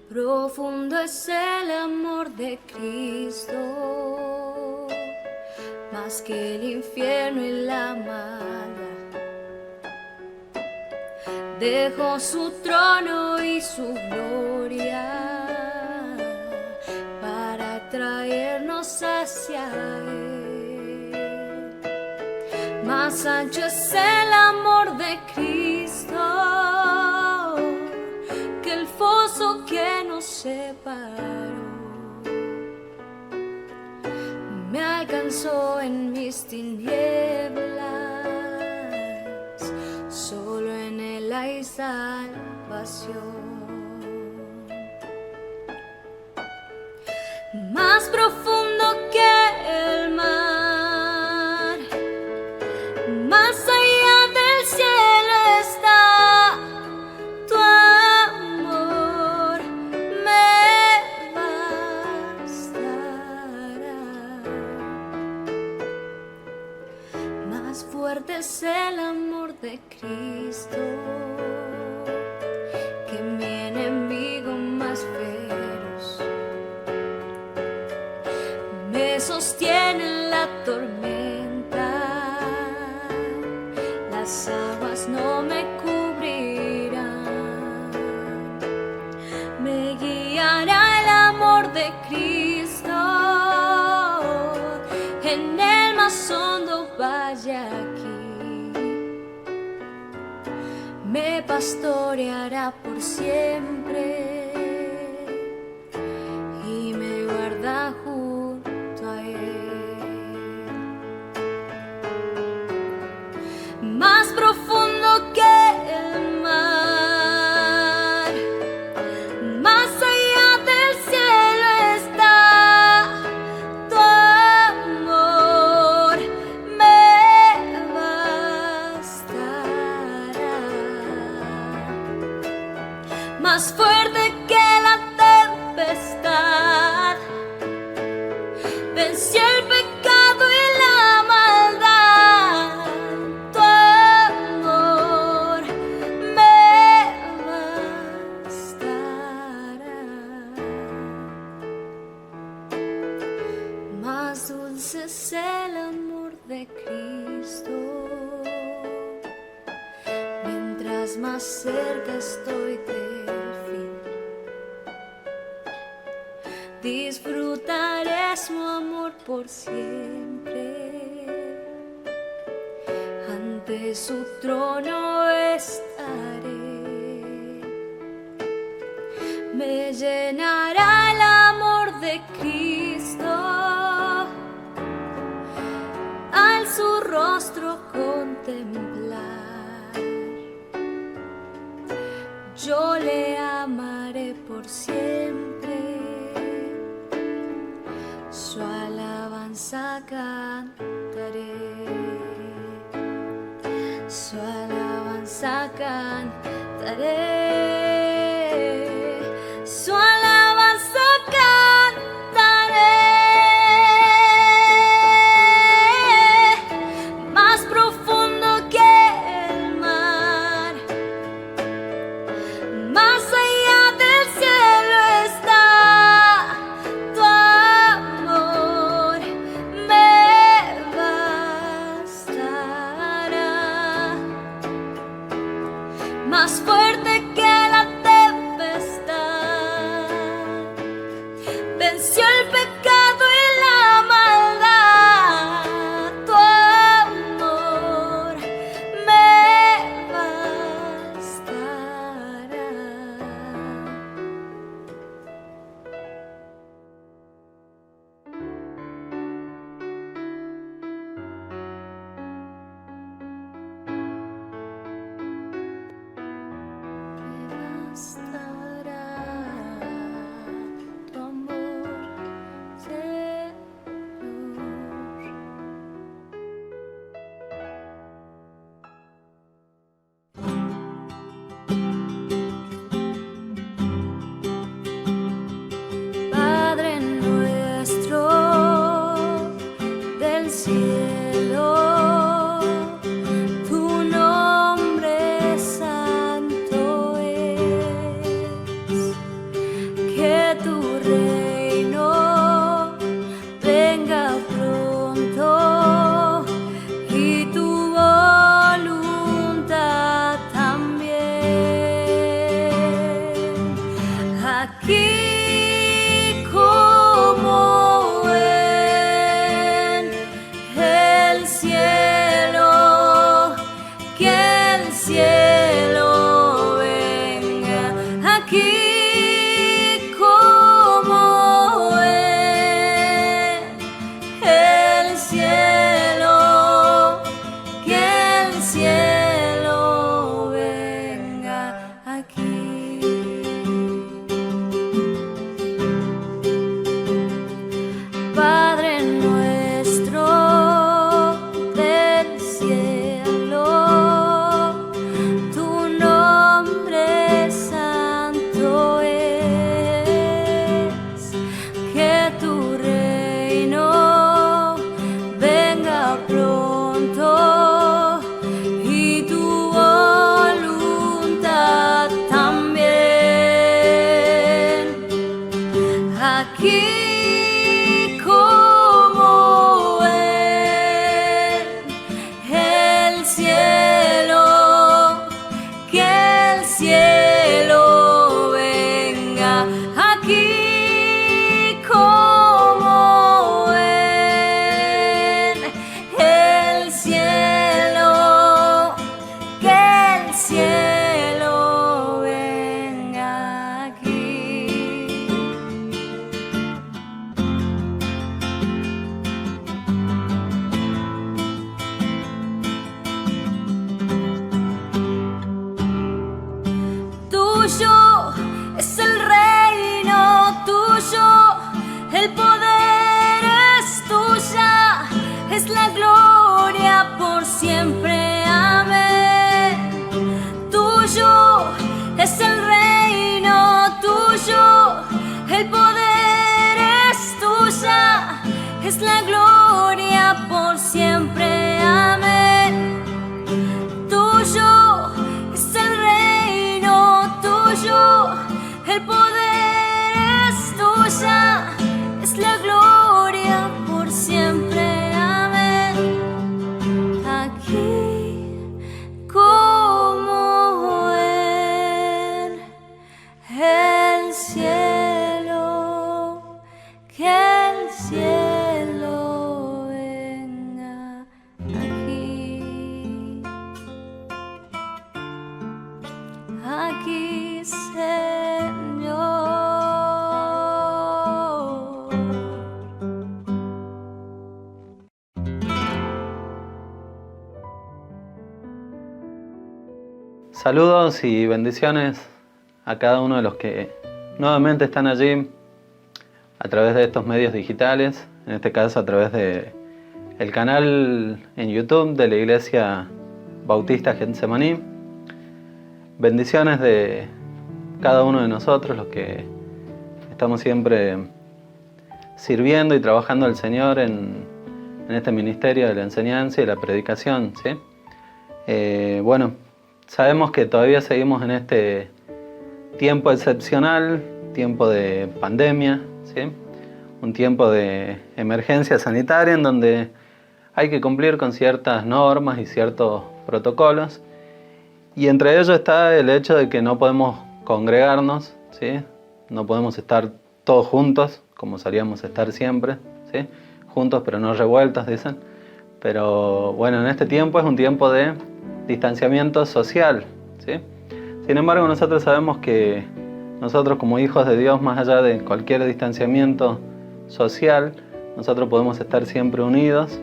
Profundo es el amor de Cristo, más que el infierno y la maldad. Dejó su trono y su gloria para traernos hacia Él. Más ancho es el amor de Cristo que el foso que nos separó. Me alcanzó en mis tinieblas, solo en Él hay salvación. Más profundo que el mar, más allá del cielo está tu amor, me bastará. Más fuerte es el amor de Cristo que mi enemigo más feroz. Me sostiene en la tormenta, las aguas no me cubrirán. Me guiará el amor de Cristo en el más hondo valle aquí. Me pastoreará por siempre y me guarda junto a Él. Más profundo que el mar, más allá del cielo está tu amor, me bastará. Más fuerte que la tempestad, venció el pecado y la maldad. Tu amor me bastará. Más dulce es el amor de Cristo, mientras más cerca estoy del fin. Disfrutaré su amor por siempre, ante su trono estaré. Me llenará el amor de Cristo al su rostro contemplar. Yo le amaré por siempre, su alabanza cantaré, su alabanza cantaré, su alabanza cantaré. Más profundo que el mar, más allá del cielo está tu amor, me bastará. Más fuerte que la tempestad, venció el pecado y la maldad. Tu amor me bastará. cielo venga aquí como en el cielo, que el cielo venga aquí. Tuyo es el reino, tuyo el poder, es tuya, es la gloria por siempre. Amén. Tuyo es el reino, tuyo el poder, es tuya, es la gloria por siempre. Amén. Tuyo es el reino, tuyo el poder, es tuya, es la gloria por siempre. Amén. Aquí como en el cielo, que el cielo venga aquí. Aquí, Señor. Saludos y bendiciones a cada uno de los que nuevamente están allí a través de estos medios digitales, en este caso a través de el canal en YouTube de la Iglesia Bautista Getsemaní. Bendiciones de cada uno de nosotros, los que estamos siempre sirviendo y trabajando al Señor en este ministerio de la enseñanza y la predicación, ¿sí? Bueno, sabemos que todavía seguimos en este tiempo excepcional, tiempo de pandemia, ¿sí? Un tiempo de emergencia sanitaria en donde hay que cumplir con ciertas normas y ciertos protocolos. Y entre ellos está el hecho de que no podemos congregarnos, ¿sí? No podemos estar todos juntos, como solíamos estar siempre, ¿sí? Juntos pero no revueltos, dicen. Pero bueno, en este tiempo es un tiempo de distanciamiento social, ¿sí? Sin embargo, nosotros sabemos que nosotros como hijos de Dios, más allá de cualquier distanciamiento social, nosotros podemos estar siempre unidos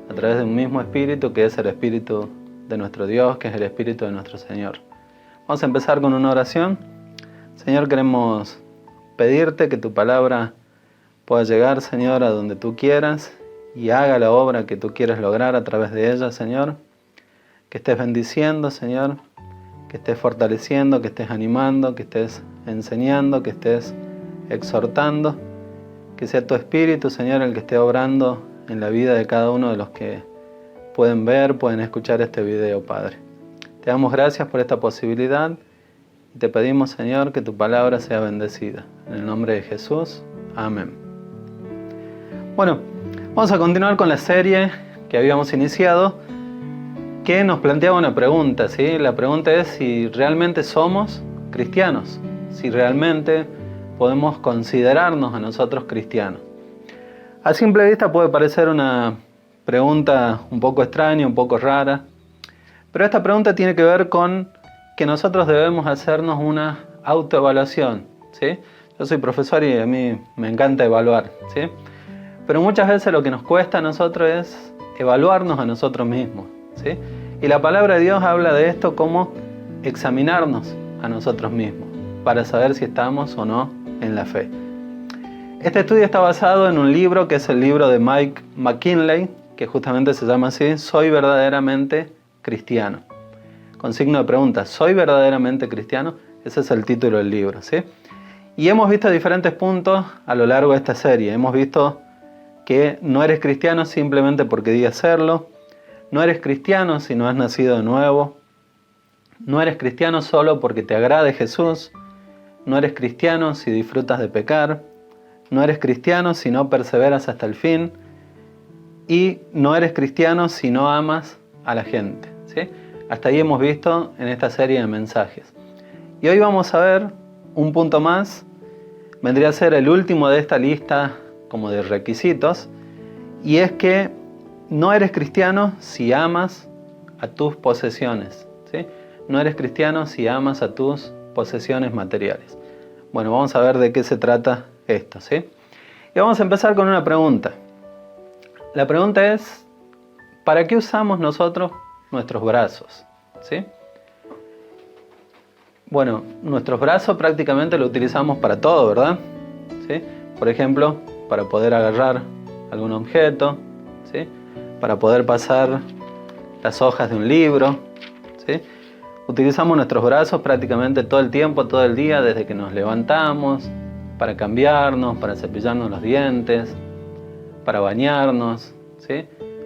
a través de un mismo espíritu, que es el espíritu de nuestro Dios, que es el espíritu de nuestro Señor. Vamos a empezar con una oración. Señor, queremos pedirte que tu palabra pueda llegar, Señor, a donde tú quieras y haga la obra que tú quieres lograr a través de ella, Señor. Que estés bendiciendo, Señor, que estés fortaleciendo, que estés animando, que estés enseñando, que estés exhortando, que sea tu espíritu, Señor, el que esté obrando en la vida de cada uno de los que pueden ver, pueden escuchar este video, Padre. Te damos gracias por esta posibilidad y te pedimos, Señor, que tu palabra sea bendecida. En el nombre de Jesús, amén. Bueno, vamos a continuar con la serie que habíamos iniciado, que nos planteaba una pregunta, ¿sí? La pregunta es si realmente somos cristianos, si realmente podemos considerarnos a nosotros cristianos. A simple vista puede parecer una pregunta un poco extraña, un poco rara, pero esta pregunta tiene que ver con que nosotros debemos hacernos una autoevaluación, ¿sí? Yo soy profesor y a mí me encanta evaluar, ¿sí? Pero muchas veces lo que nos cuesta a nosotros es evaluarnos a nosotros mismos, ¿sí? Y la palabra de Dios habla de esto como examinarnos a nosotros mismos para saber si estamos o no en la fe. Este estudio está basado en un libro que es el libro de Mike McKinley, que justamente se llama así, Soy verdaderamente cristiano. Con signo de pregunta, ¿soy verdaderamente cristiano? Ese es el título del libro, ¿sí? Y hemos visto diferentes puntos a lo largo de esta serie. Hemos visto que no eres cristiano simplemente porque digas serlo. No eres cristiano si no has nacido de nuevo. No eres cristiano solo porque te agrade Jesús. No eres cristiano si disfrutas de pecar. No eres cristiano si no perseveras hasta el fin. Y no eres cristiano si no amas a la gente, ¿sí? Hasta ahí hemos visto en esta serie de mensajes. Y hoy vamos a ver un punto más, vendría a ser el último de esta lista como de requisitos, y es que no eres cristiano si amas a tus posesiones, ¿sí? No eres cristiano si amas a tus posesiones materiales. Bueno, vamos a ver de qué se trata esto, ¿sí? Y vamos a empezar con una pregunta. La pregunta es, ¿para qué usamos nosotros nuestros brazos? ¿Sí? Bueno, nuestros brazos prácticamente los utilizamos para todo, ¿verdad? ¿Sí? Por ejemplo, para poder agarrar algún objeto, ¿sí? Para poder pasar las hojas de un libro, ¿sí? Utilizamos nuestros brazos prácticamente todo el tiempo, todo el día, desde que nos levantamos, para cambiarnos, para cepillarnos los dientes, para bañarnos, ¿sí?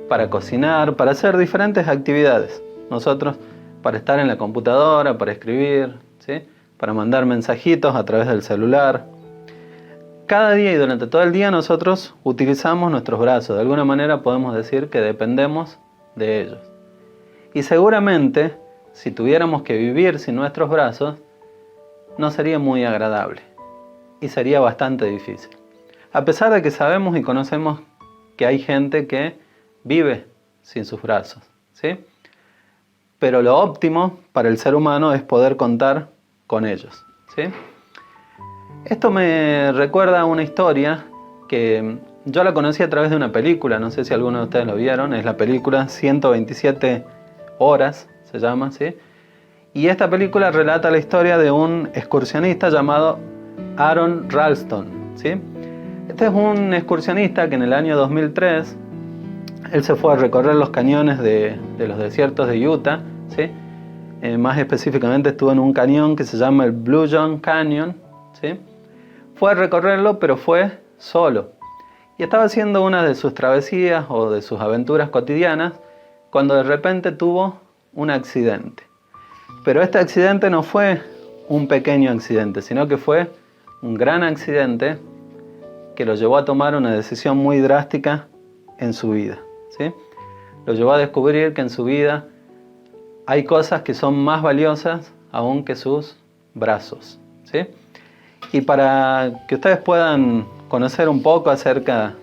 Para cocinar, para hacer diferentes actividades. Nosotros, para estar en la computadora, para escribir, ¿sí? Para mandar mensajitos a través del celular. Cada día y durante todo el día nosotros utilizamos nuestros brazos. De alguna manera podemos decir que dependemos de ellos. Y seguramente, si tuviéramos que vivir sin nuestros brazos, no sería muy agradable. Y sería bastante difícil. A pesar de que sabemos y conocemos que hay gente que vive sin sus brazos, ¿sí? Pero lo óptimo para el ser humano es poder contar con ellos, ¿sí? Esto me recuerda a una historia que yo la conocí a través de una película, no sé si alguno de ustedes lo vieron, es la película 127 horas, se llama, ¿sí? Y esta película relata la historia de un excursionista llamado Aron Ralston, ¿sí? Este es un excursionista que en el año 2003 él se fue a recorrer los cañones de los desiertos de Utah, ¿sí? Más específicamente estuvo en un cañón que se llama el Blue John Canyon, ¿sí? Fue a recorrerlo, pero fue solo. Y estaba haciendo una de sus travesías o de sus aventuras cotidianas cuando de repente tuvo un accidente. Pero este accidente no fue un pequeño accidente, sino que fue un gran accidente que lo llevó a tomar una decisión muy drástica en su vida, ¿sí? Lo llevó a descubrir que en su vida hay cosas que son más valiosas aún que sus brazos, ¿sí? Y para que ustedes puedan conocer un poco acerca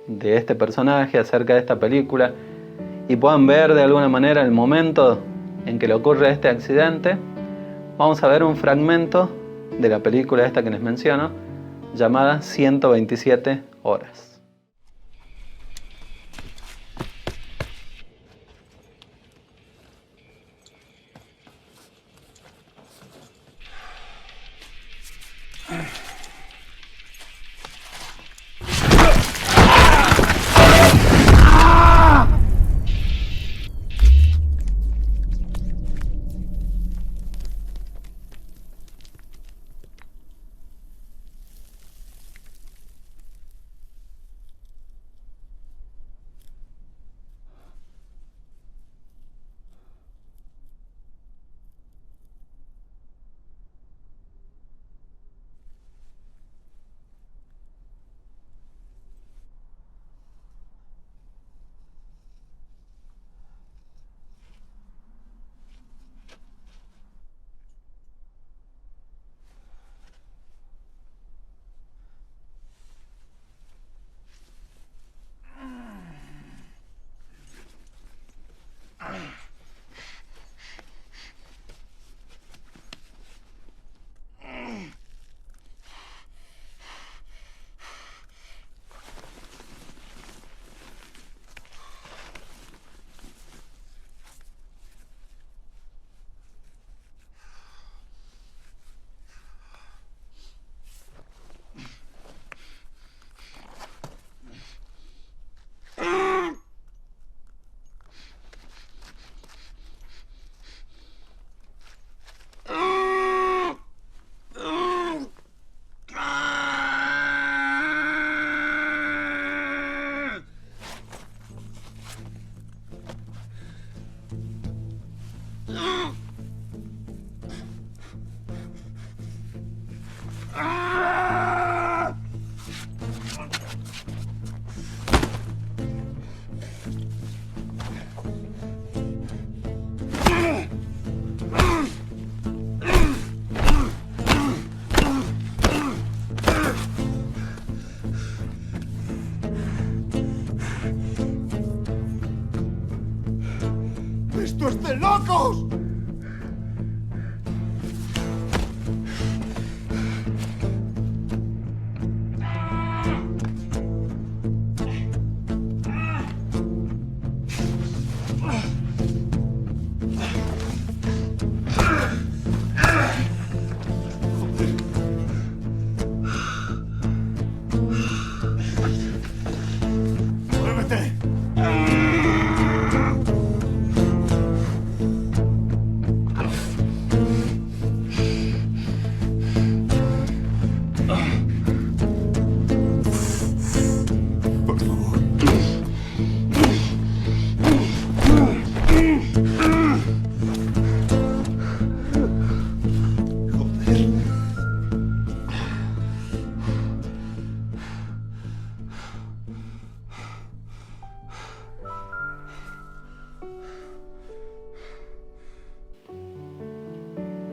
de este personaje, acerca de esta película, y puedan ver de alguna manera el momento en que le ocurre este accidente, vamos a ver un fragmento de la película esta que les menciono, llamada 127 horas.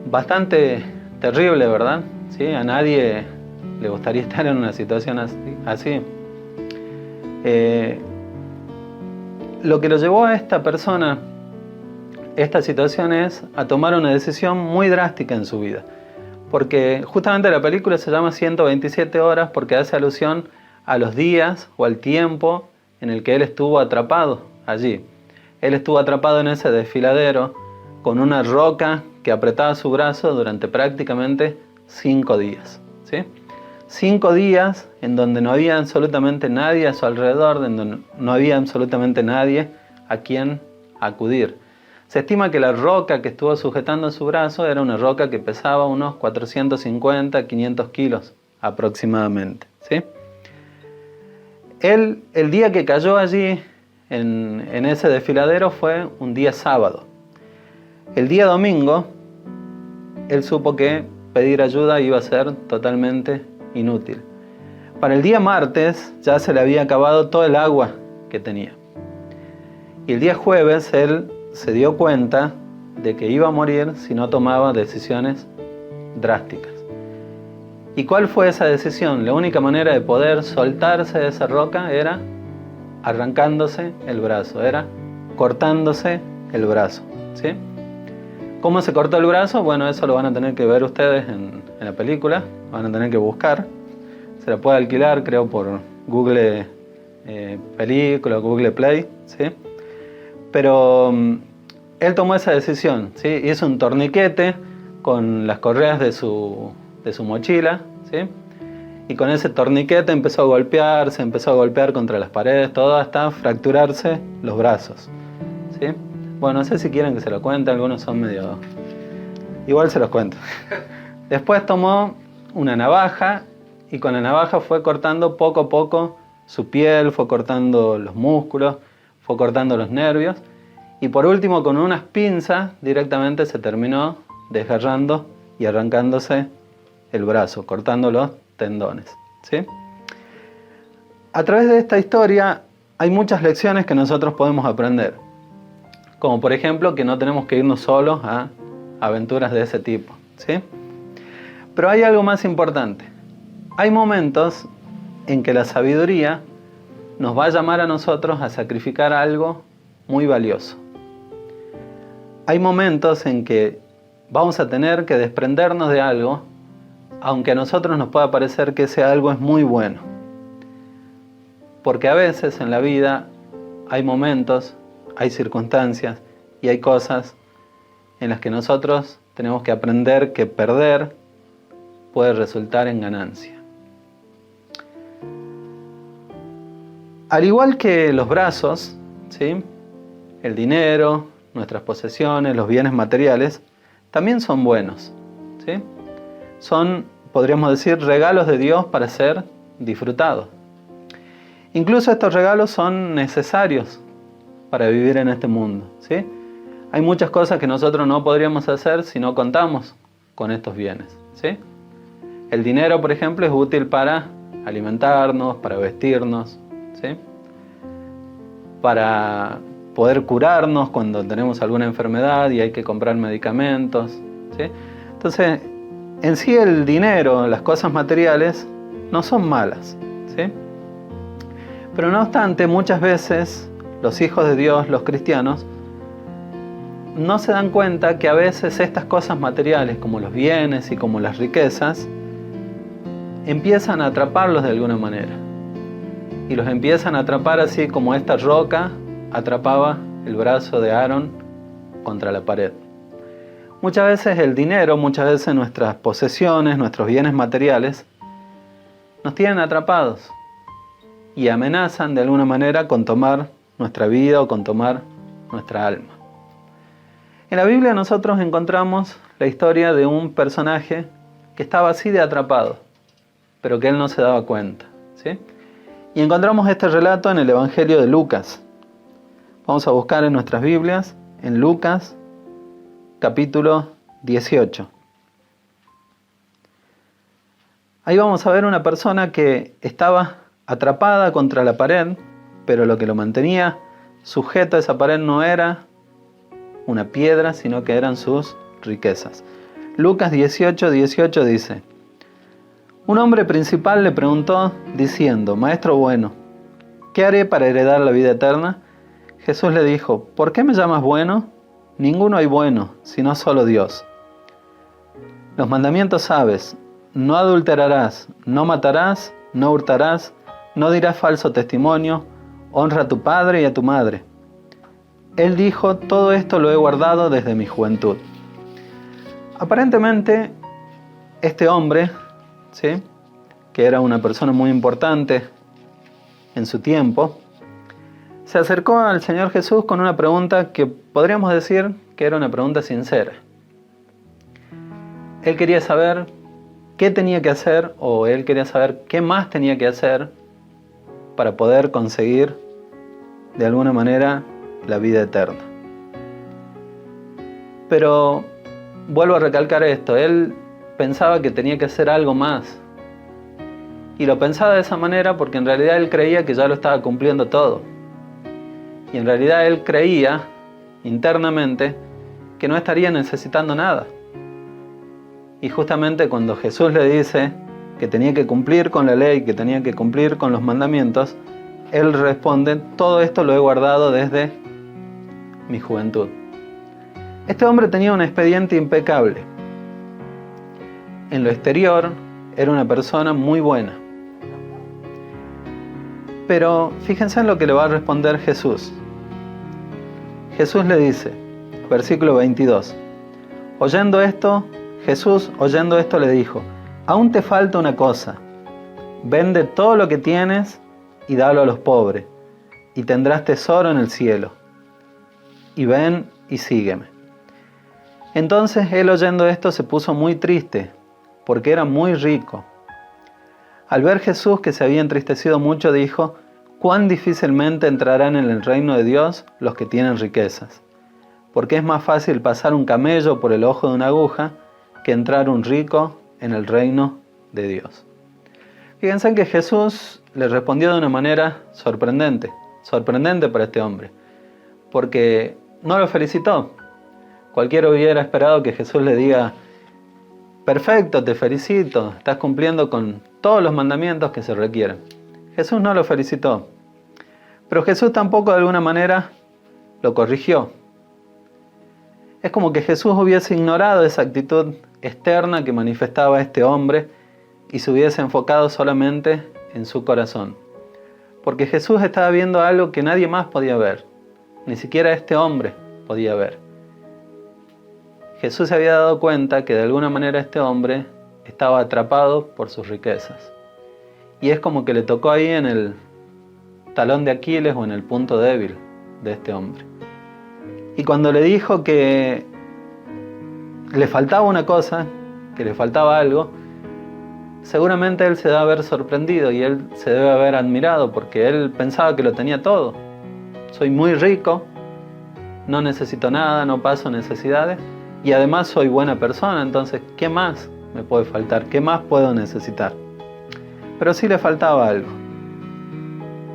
bastante terrible, ¿verdad? ¿Sí? A nadie le gustaría estar en una situación así. Lo que lo llevó a esta persona, esta situación, es a tomar una decisión muy drástica en su vida. Porque justamente la película se llama 127 horas porque hace alusión a los días o al tiempo en el que él estuvo atrapado allí. Él estuvo atrapado en ese desfiladero con una roca que apretaba su brazo durante prácticamente 5 días. ¿Sí? 5 días en donde no había absolutamente nadie a su alrededor, en donde no había absolutamente nadie a quien acudir. Se estima que la roca que estuvo sujetando su brazo era una roca que pesaba unos 450, 500 kilos aproximadamente. ¿Sí? Él, el día que cayó allí en ese desfiladero fue un día sábado. El día domingo, él supo que pedir ayuda iba a ser totalmente inútil. Para el día martes ya se le había acabado todo el agua que tenía. Y el día jueves él se dio cuenta de que iba a morir si no tomaba decisiones drásticas. ¿Y cuál fue esa decisión? La única manera de poder soltarse de esa roca era arrancándose el brazo, era cortándose el brazo. ¿Sí? ¿Cómo se cortó el brazo? Bueno, eso lo van a tener que ver ustedes en la película, van a tener que buscar. Se la puede alquilar, creo, por Google Película, Google Play, ¿sí? Pero él tomó esa decisión, ¿sí? Hizo un torniquete con las correas de su mochila, ¿sí? Y con ese torniquete empezó a golpear contra las paredes, todo hasta fracturarse los brazos, ¿sí? Bueno, no sé si quieren que se lo cuente, algunos son medio... Igual se los cuento. Después tomó una navaja y con la navaja fue cortando poco a poco su piel, fue cortando los músculos, fue cortando los nervios y por último con unas pinzas directamente se terminó desgarrando y arrancándose el brazo, cortando los tendones. ¿Sí? A través de esta historia hay muchas lecciones que nosotros podemos aprender. Como por ejemplo que no tenemos que irnos solos a aventuras de ese tipo. ¿Sí? Pero hay algo más importante. Hay momentos en que la sabiduría nos va a llamar a nosotros a sacrificar algo muy valioso. Hay momentos en que vamos a tener que desprendernos de algo, aunque a nosotros nos pueda parecer que ese algo es muy bueno. Porque a veces en la vida hay momentos, hay circunstancias y hay cosas en las que nosotros tenemos que aprender que perder puede resultar en ganancia. Al igual que los brazos, ¿sí? El dinero, nuestras posesiones, los bienes materiales, también son buenos, ¿sí? Son, podríamos decir, regalos de Dios para ser disfrutados. Incluso estos regalos son necesarios para vivir en este mundo, ¿sí? Hay muchas cosas que nosotros no podríamos hacer si no contamos con estos bienes, ¿sí? El dinero, por ejemplo, es útil para alimentarnos, para vestirnos, ¿sí? Para poder curarnos cuando tenemos alguna enfermedad y hay que comprar medicamentos, ¿sí? Entonces, en sí el dinero, las cosas materiales, no son malas, ¿sí? Pero no obstante, muchas veces los hijos de Dios, los cristianos, no se dan cuenta que a veces estas cosas materiales, como los bienes y como las riquezas, empiezan a atraparlos de alguna manera. Y los empiezan a atrapar así como esta roca atrapaba el brazo de Aarón contra la pared. Muchas veces el dinero, muchas veces nuestras posesiones, nuestros bienes materiales, nos tienen atrapados y amenazan de alguna manera con tomar nuestra vida o con tomar nuestra alma. En la Biblia nosotros encontramos la historia de un personaje que estaba así de atrapado, pero que él no se daba cuenta, ¿sí? Y encontramos este relato en el Evangelio de Lucas. Vamos a buscar en nuestras Biblias, en Lucas, capítulo 18. Ahí vamos a ver una persona que estaba atrapada contra la pared, pero lo que lo mantenía sujeto a esa pared no era una piedra, sino que eran sus riquezas. Lucas 18:18 dice: un hombre principal le preguntó diciendo: Maestro bueno, ¿qué haré para heredar la vida eterna? Jesús le dijo: ¿por qué me llamas bueno? Ninguno hay bueno, sino solo Dios. Los mandamientos sabes: no adulterarás, no matarás, no hurtarás, no dirás falso testimonio, honra a tu padre y a tu madre. Él dijo: todo esto lo he guardado desde mi juventud. Aparentemente, este hombre, ¿sí?, que era una persona muy importante en su tiempo, se acercó al Señor Jesús con una pregunta que podríamos decir que era una pregunta sincera. Él quería saber qué tenía que hacer, o él quería saber qué más tenía que hacer para poder conseguir de alguna manera la vida eterna. Pero vuelvo a recalcar esto, él pensaba que tenía que hacer algo más. Y lo pensaba de esa manera porque en realidad él creía que ya lo estaba cumpliendo todo. Y en realidad él creía internamente que no estaría necesitando nada. Y justamente cuando Jesús le dice que tenía que cumplir con la ley, que tenía que cumplir con los mandamientos, él responde: todo esto lo he guardado desde mi juventud. Este hombre tenía un expediente impecable. En lo exterior era una persona muy buena. Pero fíjense en lo que le va a responder Jesús. Jesús le dice, versículo 22, Jesús, oyendo esto, le dijo: aún te falta una cosa. Vende todo lo que tienes y dalo a los pobres, y tendrás tesoro en el cielo. Y ven y sígueme. Entonces él, oyendo esto, se puso muy triste, porque era muy rico. Al ver Jesús que se había entristecido mucho, dijo: cuán difícilmente entrarán en el reino de Dios los que tienen riquezas. Porque es más fácil pasar un camello por el ojo de una aguja que entrar un rico en el reino de Dios. Fíjense que Jesús le respondió de una manera sorprendente para este hombre, porque no lo felicitó. Cualquiera hubiera esperado que Jesús le diga: perfecto, te felicito, estás cumpliendo con todos los mandamientos que se requieren. Jesús no lo felicitó, pero Jesús tampoco de alguna manera lo corrigió. Es como que Jesús hubiese ignorado esa actitud externa que manifestaba este hombre y se hubiese enfocado solamente en su corazón. Porque Jesús estaba viendo algo que nadie más podía ver, ni siquiera este hombre podía ver. Jesús se había dado cuenta que de alguna manera este hombre estaba atrapado por sus riquezas. Y es como que le tocó ahí en el talón de Aquiles o en el punto débil de este hombre. Y cuando le dijo que le faltaba una cosa, que le faltaba algo, seguramente él se debe haber sorprendido y él se debe haber admirado, porque él pensaba que lo tenía todo. Soy muy rico, no necesito nada, no paso necesidades, y además soy buena persona, entonces ¿qué más me puede faltar? ¿Qué más puedo necesitar? Pero sí le faltaba algo.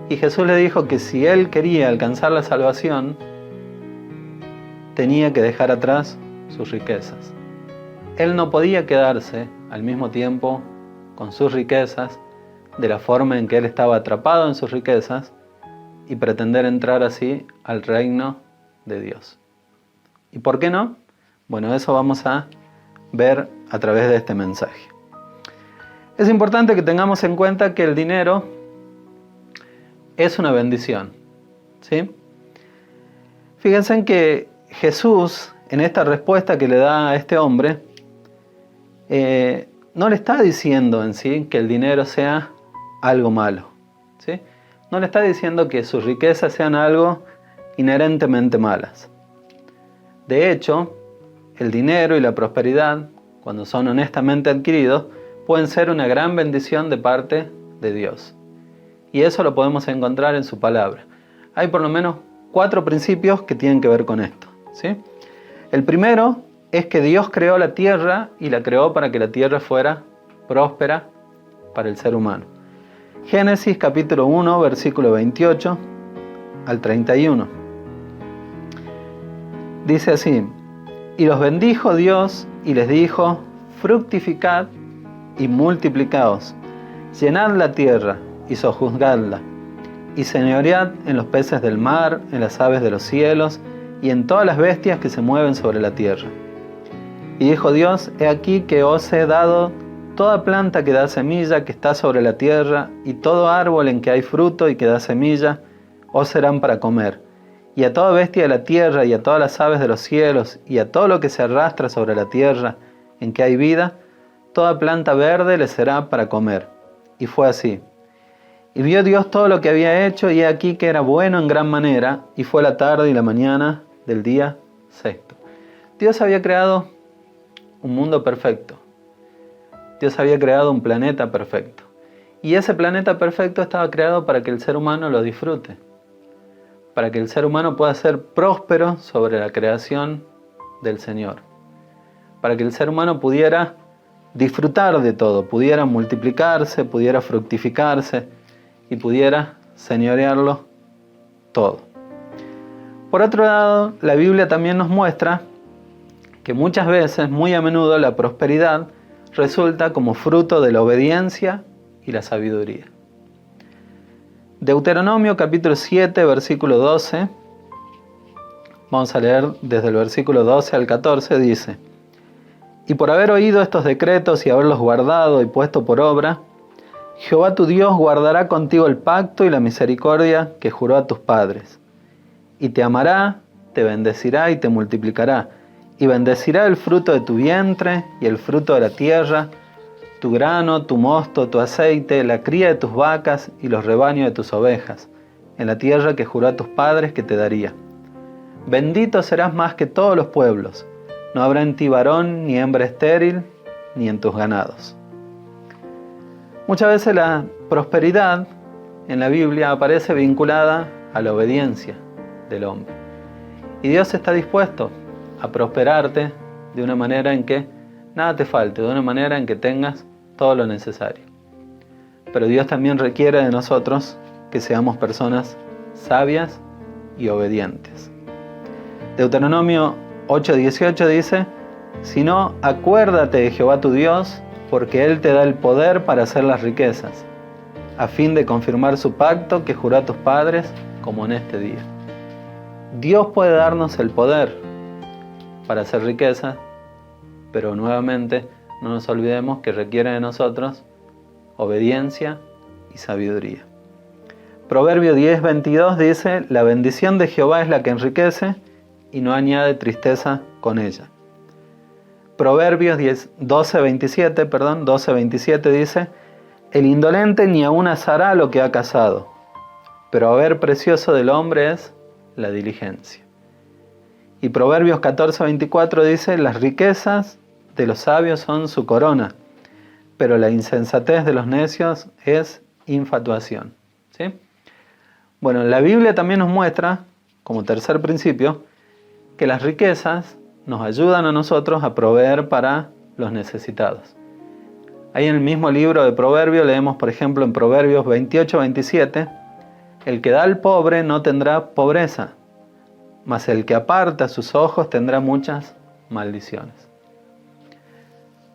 Y Jesús le dijo que si él quería alcanzar la salvación, tenía que dejar atrás sus riquezas. Él no podía quedarse al mismo tiempo con sus riquezas, de la forma en que él estaba atrapado en sus riquezas, y pretender entrar así al reino de Dios. ¿Y por qué no? Bueno, eso vamos a ver a través de este mensaje. Es importante que tengamos en cuenta que el dinero es una bendición, ¿sí? Fíjense en que Jesús, en esta respuesta que le da a este hombre, no le está diciendo en sí que el dinero sea algo malo, ¿sí? No le está diciendo que sus riquezas sean algo inherentemente malas. De hecho, el dinero y la prosperidad, cuando son honestamente adquiridos, pueden ser una gran bendición de parte de Dios. Y eso lo podemos encontrar en su palabra. Hay por lo menos 4 principios que tienen que ver con esto, ¿sí? El primero es que Dios creó la tierra y la creó para que la tierra fuera próspera para el ser humano. Génesis capítulo 1, versículo 28 al 31. Dice así: y los bendijo Dios y les dijo: fructificad y multiplicaos, llenad la tierra y sojuzgadla, y señoread en los peces del mar, en las aves de los cielos, y en todas las bestias que se mueven sobre la tierra. Y dijo Dios: he aquí que os he dado toda planta que da semilla que está sobre la tierra, y todo árbol en que hay fruto y que da semilla, os serán para comer. Y a toda bestia de la tierra, y a todas las aves de los cielos, y a todo lo que se arrastra sobre la tierra, en que hay vida, toda planta verde les será para comer. Y fue así. Y vio Dios todo lo que había hecho, y he aquí que era bueno en gran manera, y fue la tarde y la mañana del día sexto. Dios había creado un mundo perfecto. Dios había creado un planeta perfecto. Y ese planeta perfecto estaba creado para que el ser humano lo disfrute. Para que el ser humano pueda ser próspero sobre la creación del Señor. Para que el ser humano pudiera disfrutar de todo, pudiera multiplicarse, pudiera fructificarse y pudiera señorearlo todo. Por otro lado, la Biblia también nos muestra que muchas veces, muy a menudo, la prosperidad resulta como fruto de la obediencia y la sabiduría. Deuteronomio capítulo 7, versículo 12, vamos a leer desde el versículo 12 al 14, dice: y por haber oído estos decretos y haberlos guardado y puesto por obra, Jehová tu Dios guardará contigo el pacto y la misericordia que juró a tus padres, y te amará, te bendecirá y te multiplicará, y bendecirá el fruto de tu vientre y el fruto de la tierra, tu grano, tu mosto, tu aceite, la cría de tus vacas y los rebaños de tus ovejas, en la tierra que juró a tus padres que te daría. Bendito serás más que todos los pueblos, no habrá en ti varón ni hembra estéril, ni en tus ganados. Muchas veces la prosperidad en la Biblia aparece vinculada a la obediencia del hombre. Y Dios está dispuesto a prosperarte de una manera en que nada te falte, de una manera en que tengas todo lo necesario. Pero Dios también requiere de nosotros que seamos personas sabias y obedientes. Deuteronomio 8:18 dice: si no, acuérdate de Jehová tu Dios, porque Él te da el poder para hacer las riquezas, a fin de confirmar su pacto que juró a tus padres, como en este día. Dios puede darnos el poder para hacer riquezas, pero nuevamente no nos olvidemos que requiere de nosotros obediencia y sabiduría. Proverbio 10:22 dice: la bendición de Jehová es la que enriquece y no añade tristeza con ella. Proverbios 12:27 dice: el indolente ni aun asará lo que ha cazado, pero haber precioso del hombre es la diligencia. Y Proverbios 14:24 dice: las riquezas de los sabios son su corona, pero la insensatez de los necios es infatuación. ¿Sí? Bueno, la Biblia también nos muestra, como tercer principio, que las riquezas nos ayudan a nosotros a proveer para los necesitados. Ahí en el mismo libro de Proverbios leemos, por ejemplo, en Proverbios 28:27, el que da al pobre no tendrá pobreza, mas el que aparta sus ojos tendrá muchas maldiciones.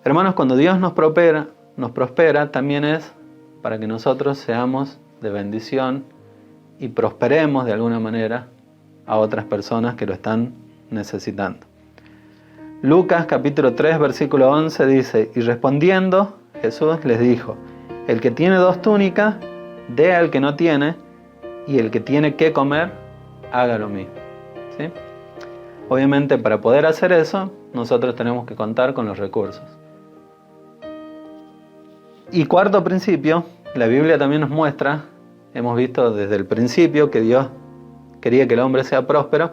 Hermanos, cuando Dios nos prospera, también es para que nosotros seamos de bendición y prosperemos de alguna manera a otras personas que lo están necesitando. Lucas capítulo 3 versículo 11 dice: y respondiendo Jesús les dijo: el que tiene 2 túnicas, dé al que no tiene, y el que tiene que comer, haga lo mismo. ¿Sí? Obviamente, para poder hacer eso, nosotros tenemos que contar con los recursos. Y cuarto principio, la Biblia también nos muestra, hemos visto desde el principio que Dios quería que el hombre sea próspero,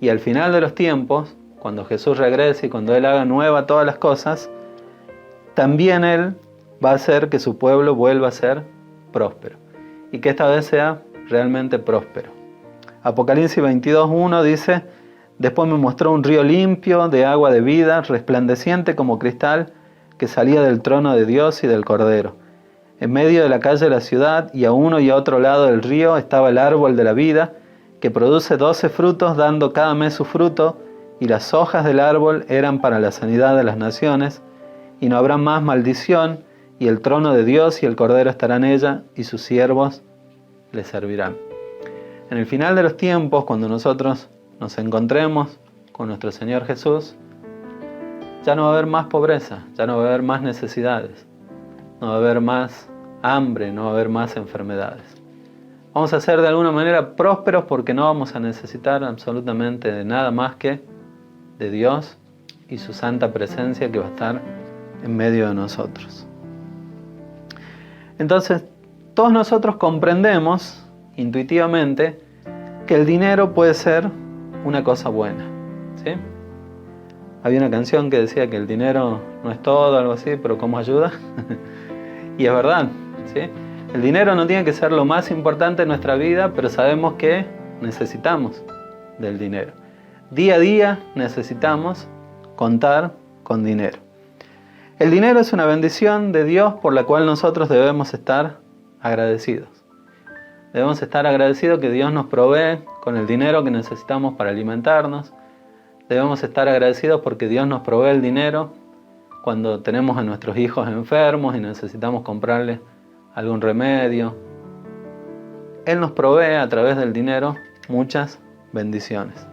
y al final de los tiempos, cuando Jesús regrese y cuando Él haga nueva todas las cosas, también Él va a hacer que su pueblo vuelva a ser próspero, y que esta vez sea realmente próspero. Apocalipsis 22:1 dice: después me mostró un río limpio de agua de vida, resplandeciente como cristal, que salía del trono de Dios y del Cordero. En medio de la calle de la ciudad, y a uno y a otro lado del río, estaba el árbol de la vida, que produce 12 frutos, dando cada mes su fruto, y las hojas del árbol eran para la sanidad de las naciones, y no habrá más maldición, y el trono de Dios y el Cordero estará en ella, y sus siervos le servirán. En el final de los tiempos, cuando nosotros nos encontremos con nuestro Señor Jesús, ya no va a haber más pobreza, ya no va a haber más necesidades, no va a haber más hambre, no va a haber más enfermedades. Vamos a ser de alguna manera prósperos porque no vamos a necesitar absolutamente de nada más que de Dios y su santa presencia que va a estar en medio de nosotros. Entonces, todos nosotros comprendemos intuitivamente que el dinero puede ser una cosa buena, ¿sí? Había una canción que decía que el dinero no es todo, algo así, pero ¿cómo ayuda? Y es verdad, ¿sí? El dinero no tiene que ser lo más importante en nuestra vida, pero sabemos que necesitamos del dinero. Día a día necesitamos contar con dinero. El dinero es una bendición de Dios por la cual nosotros debemos estar agradecidos. Debemos estar agradecidos que Dios nos provee con el dinero que necesitamos para alimentarnos. Debemos estar agradecidos porque Dios nos provee el dinero cuando tenemos a nuestros hijos enfermos y necesitamos comprarles algún remedio. Él nos provee a través del dinero muchas bendiciones.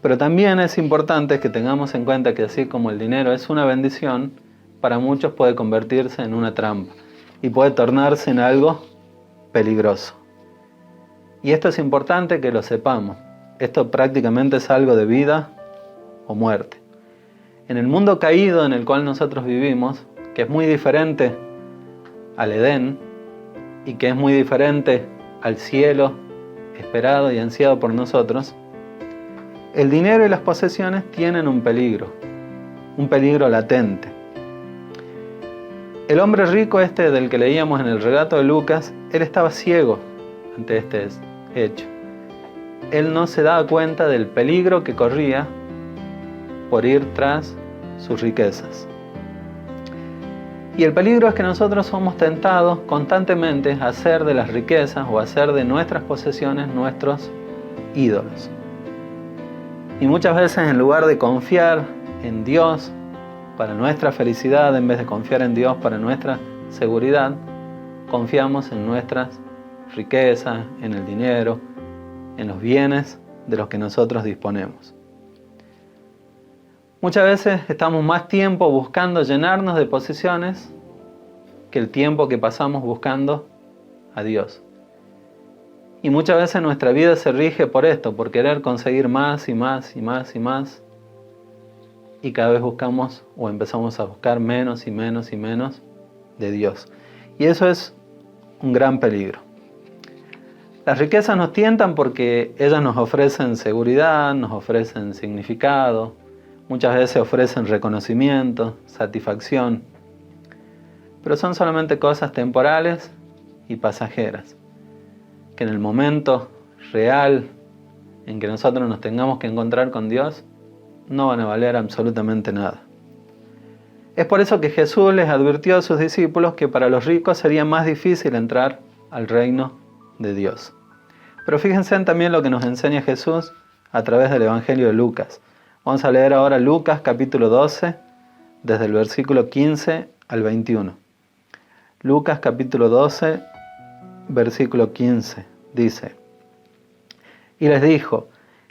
Pero también es importante que tengamos en cuenta que así como el dinero es una bendición, para muchos puede convertirse en una trampa y puede tornarse en algo peligroso. Y esto es importante que lo sepamos. Esto prácticamente es algo de vida o muerte. En el mundo caído en el cual nosotros vivimos, que es muy diferente al Edén y que es muy diferente al cielo esperado y ansiado por nosotros, el dinero y las posesiones tienen un peligro latente. El hombre rico del que leíamos en el relato de Lucas, él estaba ciego ante este hecho. Él no se daba cuenta del peligro que corría por ir tras sus riquezas. Y el peligro es que nosotros somos tentados constantemente a hacer de las riquezas o a hacer de nuestras posesiones nuestros ídolos. Y muchas veces en lugar de confiar en Dios para nuestra felicidad, en vez de confiar en Dios para nuestra seguridad, confiamos en nuestras riquezas, en el dinero, en los bienes de los que nosotros disponemos. Muchas veces estamos más tiempo buscando llenarnos de posesiones que el tiempo que pasamos buscando a Dios. Y muchas veces nuestra vida se rige por esto, por querer conseguir más y más y más y más. Y cada vez buscamos o empezamos a buscar menos y menos y menos de Dios. Y eso es un gran peligro. Las riquezas nos tientan porque ellas nos ofrecen seguridad, nos ofrecen significado, muchas veces ofrecen reconocimiento, satisfacción, pero son solamente cosas temporales y pasajeras, que en el momento real en que nosotros nos tengamos que encontrar con Dios, no van a valer absolutamente nada. Es por eso que Jesús les advirtió a sus discípulos que para los ricos sería más difícil entrar al reino de Dios. Pero fíjense también lo que nos enseña Jesús a través del Evangelio de Lucas. Vamos a leer ahora Lucas capítulo 12, desde el versículo 15 al 21. Lucas capítulo 12, versículo 15, dice: Y les dijo: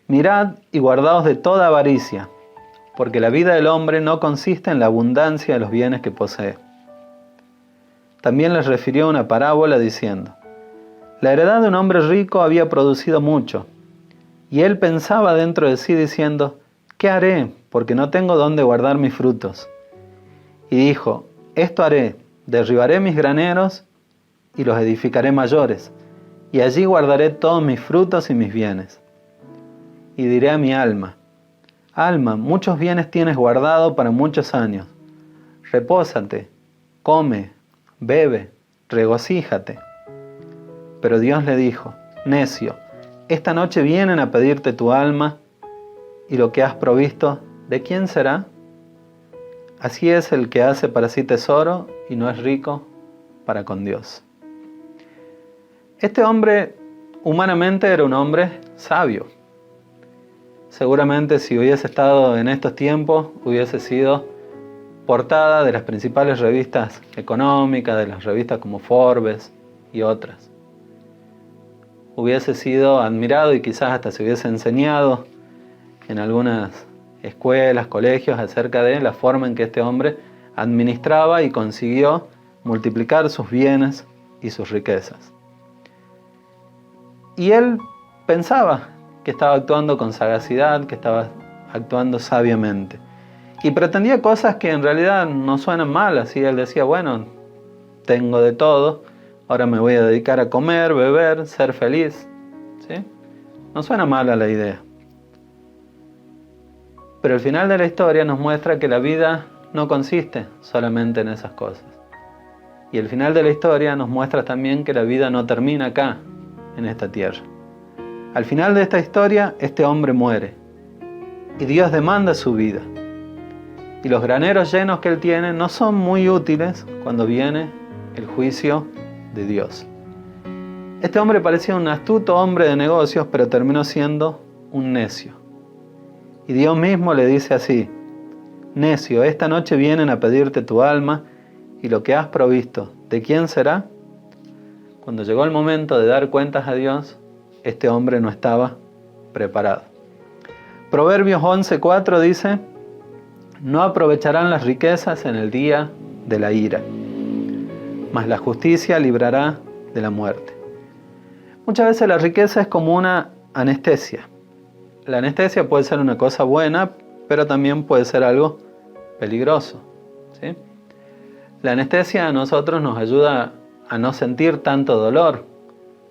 Mirad y guardaos de toda avaricia, porque la vida del hombre no consiste en la abundancia de los bienes que posee. También les refirió una parábola diciendo: La heredad de un hombre rico había producido mucho, y él pensaba dentro de sí diciendo: ¿Qué haré? Porque no tengo dónde guardar mis frutos. Y dijo: Esto haré, derribaré mis graneros y los edificaré mayores, y allí guardaré todos mis frutos y mis bienes. Y diré a mi alma: Alma, muchos bienes tienes guardado para muchos años. Repósate, come, bebe, regocíjate. Pero Dios le dijo: Necio, esta noche vienen a pedirte tu alma, y lo que has provisto, ¿de quién será? Así es el que hace para sí tesoro y no es rico para con Dios. Este hombre humanamente era un hombre sabio. seguramente si hubiese estado en estos tiempos, hubiese sido portada de las principales revistas económicas, de las revistas como Forbes y otras. Hubiese sido admirado y quizás hasta se hubiese enseñado en algunas escuelas, colegios, acerca de la forma en que este hombre administraba y consiguió multiplicar sus bienes y sus riquezas. Y él pensaba que estaba actuando con sagacidad, que estaba actuando sabiamente. Y pretendía cosas que en realidad no suenan malas. Y él decía, bueno, tengo de todo, ahora me voy a dedicar a comer, beber, ser feliz. ¿Sí? No suena mala la idea. Pero el final de la historia nos muestra que la vida no consiste solamente en esas cosas. Y el final de la historia nos muestra también que la vida no termina acá, en esta tierra. Al final de esta historia, este hombre muere. Y Dios demanda su vida. Y los graneros llenos que él tiene no son muy útiles cuando viene el juicio de Dios. Este hombre parecía un astuto hombre de negocios, pero terminó siendo un necio. Y Dios mismo le dice así: necio, esta noche vienen a pedirte tu alma, y lo que has provisto, ¿de quién será? Cuando llegó el momento de dar cuentas a Dios, este hombre no estaba preparado. Proverbios 11:4 dice: no aprovecharán las riquezas en el día de la ira, mas la justicia librará de la muerte. Muchas veces la riqueza es como una anestesia. La anestesia puede ser una cosa buena, pero también puede ser algo peligroso, ¿sí? La anestesia a nosotros nos ayuda a no sentir tanto dolor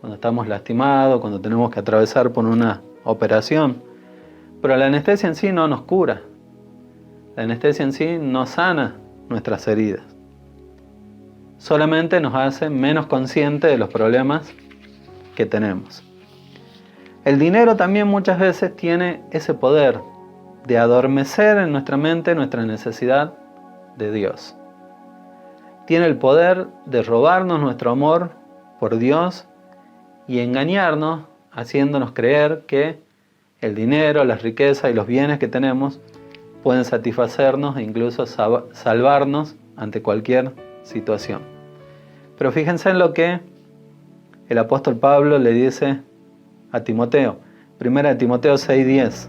cuando estamos lastimados, cuando tenemos que atravesar por una operación. Pero la anestesia en sí no nos cura. La anestesia en sí no sana nuestras heridas. Solamente nos hace menos conscientes de los problemas que tenemos. El dinero también muchas veces tiene ese poder de adormecer en nuestra mente nuestra necesidad de Dios. Tiene el poder de robarnos nuestro amor por Dios y engañarnos, haciéndonos creer que el dinero, las riquezas y los bienes que tenemos pueden satisfacernos e incluso salvarnos ante cualquier situación. Pero fíjense en lo que el apóstol Pablo le dice a Timoteo, 1 Timoteo 6:10,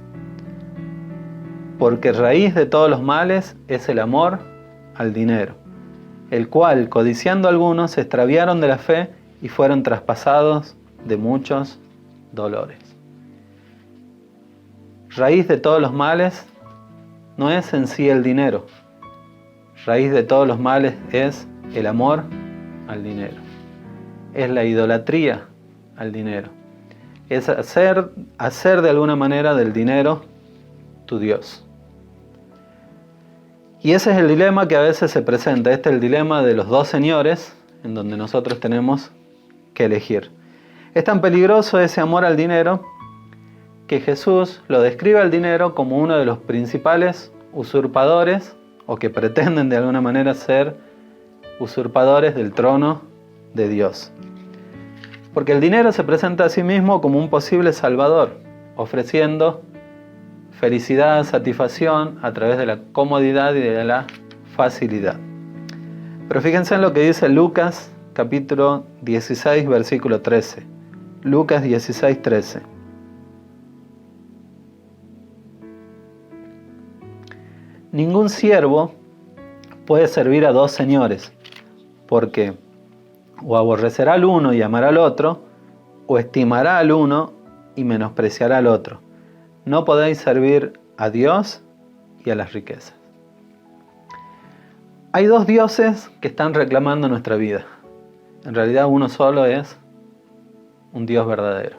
porque raíz de todos los males es el amor al dinero, el cual, codiciando algunos, se extraviaron de la fe y fueron traspasados de muchos dolores. Raíz de todos los males no es en sí el dinero. Raíz de todos los males es el amor al dinero. Es la idolatría al dinero. Es hacer de alguna manera del dinero tu Dios. Y ese es el dilema que a veces se presenta. Este es el dilema de los dos señores, en donde nosotros tenemos que elegir. Es tan peligroso ese amor al dinero que Jesús lo describe al dinero como uno de los principales usurpadores, o que pretenden de alguna manera ser usurpadores del trono de Dios. Porque el dinero se presenta a sí mismo como un posible salvador, ofreciendo felicidad, satisfacción a través de la comodidad y de la facilidad. Pero fíjense en lo que dice Lucas capítulo 16, versículo 13. Lucas 16, 13. Ningún siervo puede servir a dos señores, porque o aborrecerá al uno y amará al otro, o estimará al uno y menospreciará al otro. No podéis servir a Dios y a las riquezas. Hay dos dioses que están reclamando nuestra vida. En realidad uno solo es un Dios verdadero.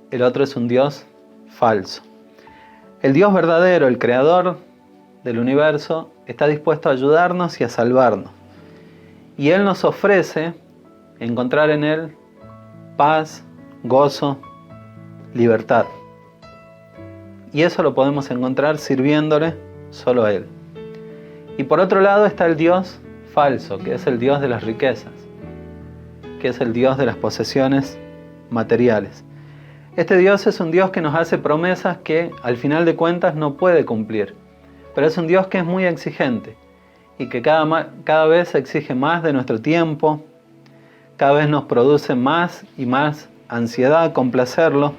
El otro es un Dios falso. El Dios verdadero, el creador del universo, está dispuesto a ayudarnos y a salvarnos. Y Él nos ofrece encontrar en Él paz, gozo, libertad. Y eso lo podemos encontrar sirviéndole solo a Él. Y por otro lado está el Dios falso, que es el Dios de las riquezas, que es el Dios de las posesiones materiales. Este Dios es un Dios que nos hace promesas que al final de cuentas no puede cumplir. Pero es un Dios que es muy exigente y que cada vez exige más de nuestro tiempo, cada vez nos produce más y más ansiedad complacerlo,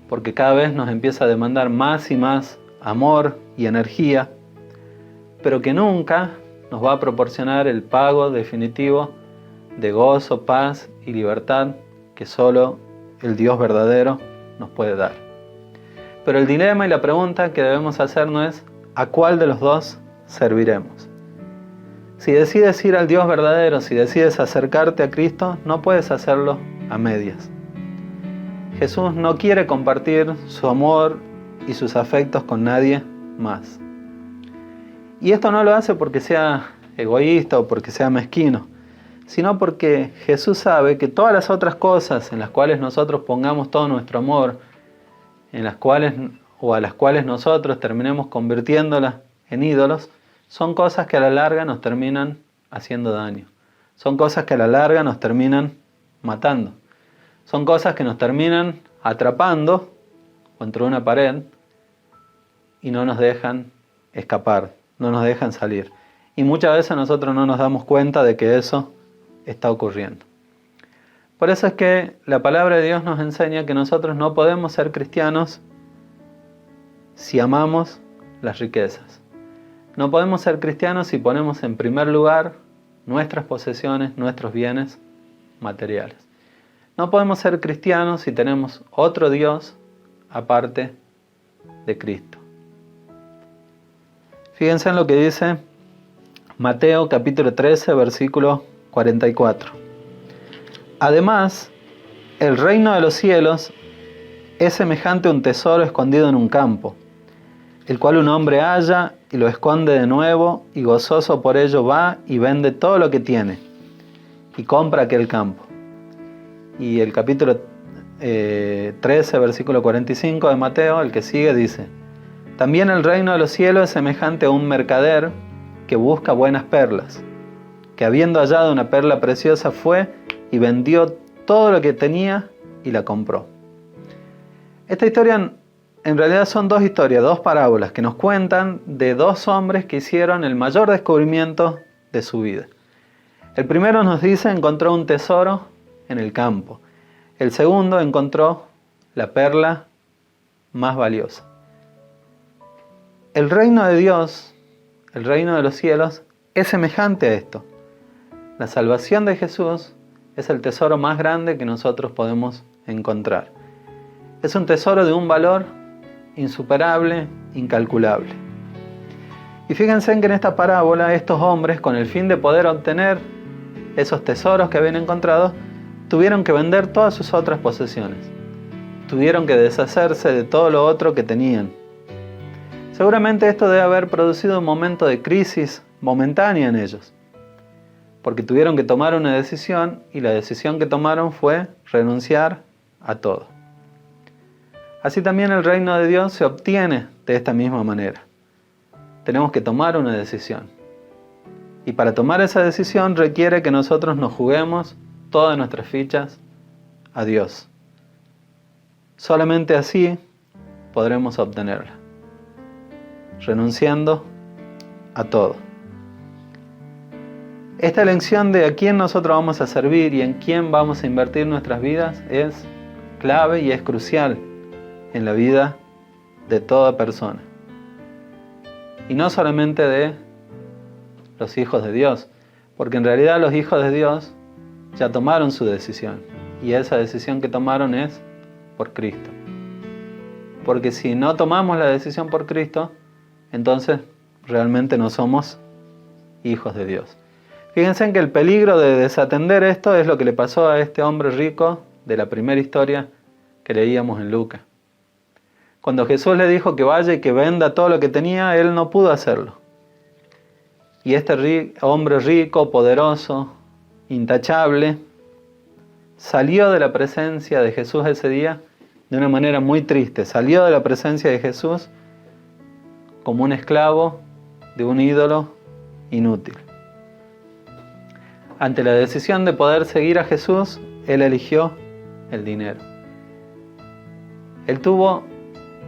porque cada vez nos empieza a demandar más y más amor y energía, pero que nunca nos va a proporcionar el pago definitivo de gozo, paz y libertad que solo el Dios verdadero nos puede dar. Pero el dilema y la pregunta que debemos hacernos es: ¿a cuál de los dos serviremos? Si decides ir al Dios verdadero, si decides acercarte a Cristo, no puedes hacerlo a medias. Jesús no quiere compartir su amor y sus afectos con nadie más. Y esto no lo hace porque sea egoísta o porque sea mezquino, sino porque Jesús sabe que todas las otras cosas en las cuales nosotros pongamos todo nuestro amor, a las cuales nosotros terminemos convirtiéndolas en ídolos, son cosas que a la larga nos terminan haciendo daño. Son cosas que a la larga nos terminan matando. Son cosas que nos terminan atrapando contra una pared y no nos dejan escapar, no nos dejan salir. Y muchas veces nosotros no nos damos cuenta de que eso está ocurriendo. Por eso es que la palabra de Dios nos enseña que nosotros no podemos ser cristianos si amamos las riquezas. No podemos ser cristianos si ponemos en primer lugar nuestras posesiones, nuestros bienes materiales. No podemos ser cristianos si tenemos otro Dios aparte de Cristo. Fíjense en lo que dice Mateo capítulo 13, versículo 44. Además, el reino de los cielos es semejante a un tesoro escondido en un campo, el cual un hombre halla y lo esconde de nuevo, y gozoso por ello va y vende todo lo que tiene, y compra aquel campo. Y el capítulo 13, versículo 45 de Mateo, el que sigue, dice: también el reino de los cielos es semejante a un mercader que busca buenas perlas, que habiendo hallado una perla preciosa fue y vendió todo lo que tenía y la compró. Esta historia en realidad son dos historias, dos parábolas que nos cuentan de dos hombres que hicieron el mayor descubrimiento de su vida. El primero nos dice: encontró un tesoro en el campo. El segundo encontró la perla más valiosa. El reino de Dios, el reino de los cielos, es semejante a esto. La salvación de Jesús es el tesoro más grande que nosotros podemos encontrar. Es un tesoro de un valor insuperable, incalculable. Y fíjense en que en esta parábola estos hombres, con el fin de poder obtener esos tesoros que habían encontrado, tuvieron que vender todas sus otras posesiones. Tuvieron que deshacerse de todo lo otro que tenían. Seguramente esto debe haber producido un momento de crisis momentánea en ellos, porque tuvieron que tomar una decisión, y la decisión que tomaron fue renunciar a todo. Así también el reino de Dios se obtiene de esta misma manera. Tenemos que tomar una decisión. Y para tomar esa decisión requiere que nosotros nos juguemos todas nuestras fichas a Dios. Solamente así podremos obtenerla, renunciando a todo. Esta elección de a quién nosotros vamos a servir y en quién vamos a invertir nuestras vidas es clave y es crucial en la vida de toda persona. Y no solamente de los hijos de Dios, porque en realidad los hijos de Dios ya tomaron su decisión, y esa decisión que tomaron es por Cristo. Porque si no tomamos la decisión por Cristo, entonces realmente no somos hijos de Dios. Fíjense en que el peligro de desatender esto es lo que le pasó a este hombre rico de la primera historia que leíamos en Lucas. Cuando Jesús le dijo que vaya y que venda todo lo que tenía, él no pudo hacerlo. Y este hombre rico, poderoso, intachable, salió de la presencia de Jesús ese día de una manera muy triste. Salió de la presencia de Jesús como un esclavo de un ídolo inútil. Ante la decisión de poder seguir a Jesús, él eligió el dinero. Él tuvo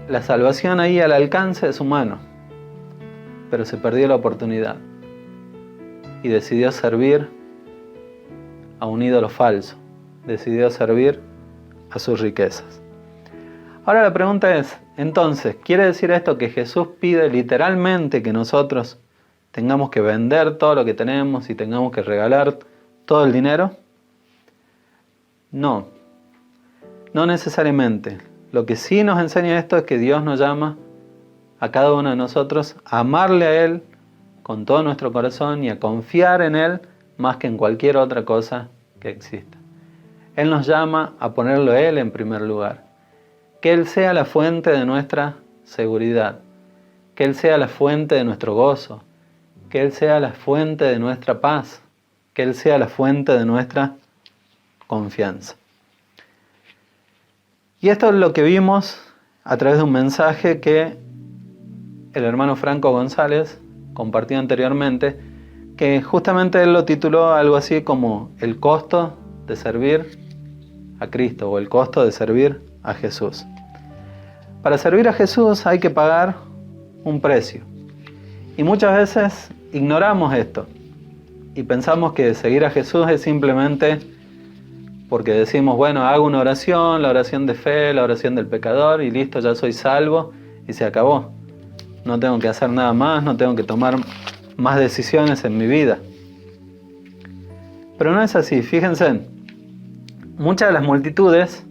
la salvación ahí al alcance de su mano, pero se perdió la oportunidad y decidió servir a un ídolo falso, decidió servir a sus riquezas. Ahora la pregunta es, entonces, ¿quiere decir esto que Jesús pide literalmente que nosotros tengamos que vender todo lo que tenemos y tengamos que regalar todo el dinero? No, no necesariamente. Lo que sí nos enseña esto es que Dios nos llama a cada uno de nosotros a amarle a Él con todo nuestro corazón y a confiar en Él más que en cualquier otra cosa que exista. Él nos llama a ponerlo a Él en primer lugar. Que Él sea la fuente de nuestra seguridad. Que Él sea la fuente de nuestro gozo. Que Él sea la fuente de nuestra paz. Que Él sea la fuente de nuestra confianza. Y esto es lo que vimos a través de un mensaje que el hermano Franco González compartió anteriormente, que justamente él lo tituló algo así como el costo de servir a Cristo o el costo de servir a Jesús. Para servir a Jesús hay que pagar un precio. Y muchas veces ignoramos esto y pensamos que seguir a Jesús es simplemente porque decimos, bueno, hago una oración, la oración de fe, la oración del pecador y listo, ya soy salvo y se acabó. No tengo que hacer nada más, no tengo que tomar más decisiones en mi vida. Pero no es así, fíjense, muchas de las multitudes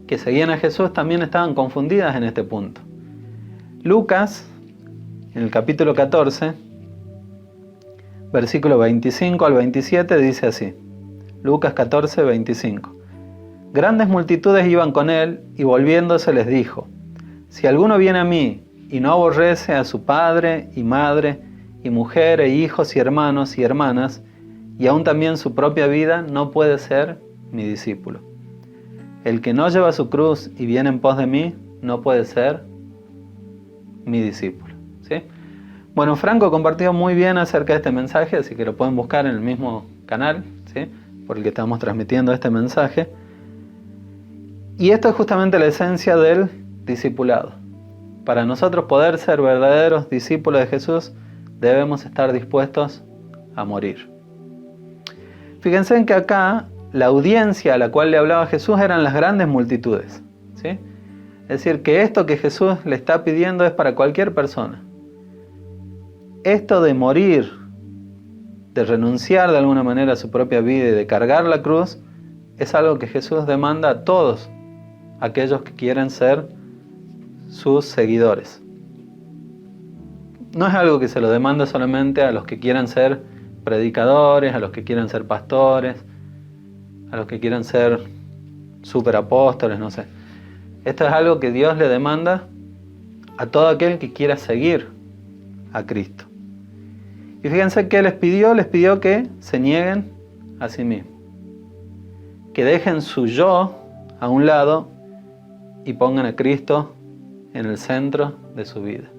que seguían a Jesús también estaban confundidas en este punto. Lucas, en el capítulo 14, versículo 25 al 27, dice así. Lucas 14, 25. Grandes multitudes iban con él y volviéndose les dijo, si alguno viene a mí y no aborrece a su padre y madre y mujer e hijos y hermanos y hermanas y aún también su propia vida, no puede ser mi discípulo. El que no lleva su cruz y viene en pos de mí, no puede ser mi discípulo. ¿Sí? Bueno, Franco compartió muy bien acerca de este mensaje, así que lo pueden buscar en el mismo canal, ¿sí? Por el que estamos transmitiendo este mensaje. Y esto es justamente la esencia del discipulado. Para nosotros poder ser verdaderos discípulos de Jesús, debemos estar dispuestos a morir. Fíjense en que acá la audiencia a la cual le hablaba Jesús eran las grandes multitudes, ¿sí? Es decir, que esto que Jesús le está pidiendo es para cualquier persona. Esto de morir, de renunciar de alguna manera a su propia vida y de cargar la cruz, es algo que Jesús demanda a todos aquellos que quieren ser sus seguidores. No es algo que se lo demanda solamente a los que quieran ser predicadores, a los que quieran ser pastores, a los que quieran ser superapóstoles, no sé. Esto es algo que Dios le demanda a todo aquel que quiera seguir a Cristo. Y fíjense que les pidió que se nieguen a sí mismos, que dejen su yo a un lado y pongan a Cristo en el centro de su vida.